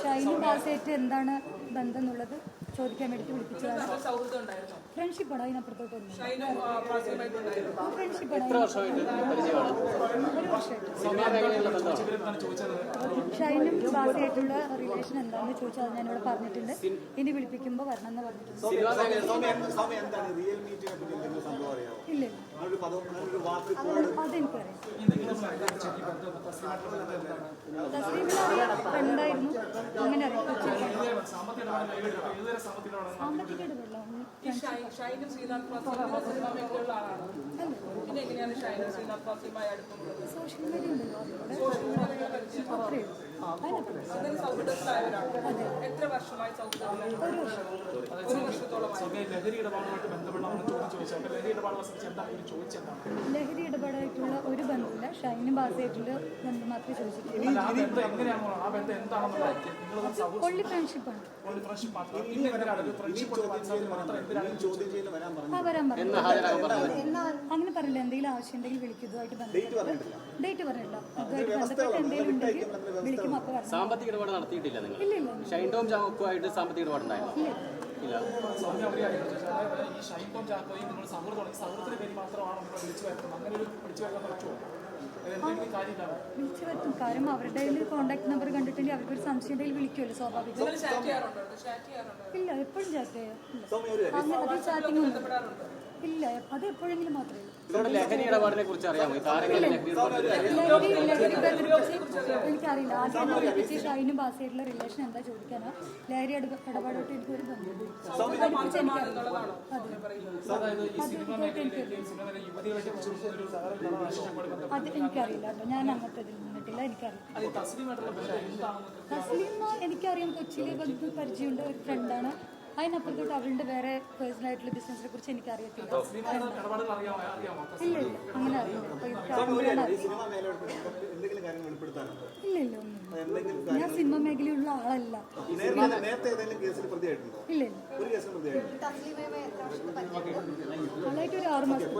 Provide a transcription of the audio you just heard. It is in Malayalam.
ഷൈനും ബാസേറ്റ് എന്താണ് ബന്ധം എന്നുള്ളത് ചോദിക്കാൻ വേണ്ടിയിട്ട് വിളിപ്പിച്ചതാണ്. ഫ്രണ്ട്ഷിപ്പാണ്, അതിനപ്പുറത്തോട്ട് ഷൈനും ബാസയായിട്ടുള്ള റിലേഷൻ എന്താണെന്ന് ചോദിച്ചാൽ ഞാനിവിടെ പറഞ്ഞിട്ടുണ്ട്. ഇനി വിളിപ്പിക്കുമ്പോൾ വരണം എന്ന് പറഞ്ഞിട്ടുണ്ട്. ഇല്ല, അതെനിക്കറിയാം. ഫ്രണ്ടായിരുന്നു, അങ്ങനെ അറിയാം. സാമ്പത്തിക ഇടപെടലോ സോഷ്യൽ മീഡിയ ഉണ്ടല്ലോ, അത്രയും എത്ര വർഷമായി ലഹരി ഇടപാടായിട്ടുള്ള ഒരു ബന്ധമില്ല. ഷൈനും ബാസയായിട്ടുള്ള ബന്ധം മാത്രമേ ചോദിച്ചിട്ടുള്ളൂ. ഓൺലി ഫ്രണ്ട്ഷിപ്പാണ്. വരാൻ പറഞ്ഞു. അങ്ങനെ പറയില്ല. എന്തെങ്കിലും ആവശ്യം ഉണ്ടെങ്കിൽ വിളിക്കും. ഇതുമായിട്ട് ബന്ധപ്പെട്ട് ഡേറ്റ് പറഞ്ഞില്ല. ഇതുമായിട്ട് ബന്ധപ്പെട്ട് എന്തെങ്കിലും ഉണ്ടെങ്കിൽ വിളിക്കും. അപ്പോൾ സാമ്പത്തിക ഇടപാട് നടത്തിയിട്ടില്ല നിങ്ങൾ? ഇല്ല ഇല്ല. ഷൈൻ ടോം ചാക്കോയുമായിട്ട് സാമ്പത്തിക ഇടപാടുണ്ടായിരുന്നു? ഇല്ല. വിളിച്ചു വരുത്തും. കാര്യം അവരുടെ കോൺടാക്ട് നമ്പർ കണ്ടിട്ടുണ്ടെങ്കിൽ അവർക്കൊരു സംശയം ഉണ്ടെങ്കിൽ വിളിക്കുമല്ലോ, സ്വാഭാവികം. ഇല്ല, എപ്പോഴും ചാറ്റ് ചെയ്യാം. അത് ചാറ്റിംഗ് ഒന്നും ഇല്ല, അത് എപ്പോഴെങ്കിലും മാത്രമേ ഉള്ളൂ. ലഹരി ഇടപാടിനെ കുറിച്ച് അറിയാമോ? എനിക്കറിയില്ല. ആദ്യം വിളിപ്പിച്ച് ഷൈനും ബാസയായിട്ടുള്ള റിലേഷൻ എന്താ ചോദിക്കാനോ, ലഹരി ഇടപാടോട്ട് എനിക്കൊരു ബന്ധമുണ്ട്. അത് എനിക്കറിയില്ല കേട്ടോ, ഞാൻ അങ്ങനത്തെ ഇതിൽ നിന്നിട്ടില്ല. എനിക്കറിയാം. തസ്ലീമ എനിക്കറിയാം, കൊച്ചിയിൽ പരിചയമുണ്ട്, ഒരു ഫ്രണ്ടാണ്. അതിനപ്പുറത്തോട്ട് അവളുടെ വേറെ പേഴ്സണൽ ആയിട്ടുള്ള ബിസിനസിനെ കുറിച്ച് എനിക്ക് അറിയത്തില്ല. ഇല്ല ഇല്ല, അങ്ങനെ അറിയില്ല. ഇല്ല ഇല്ല, ഒന്നും. ഞാൻ സിനിമ മേഖലയുള്ള ആളല്ല. ഇല്ല ഇല്ല, ആളായിട്ട് ഒരു 6 മാസം.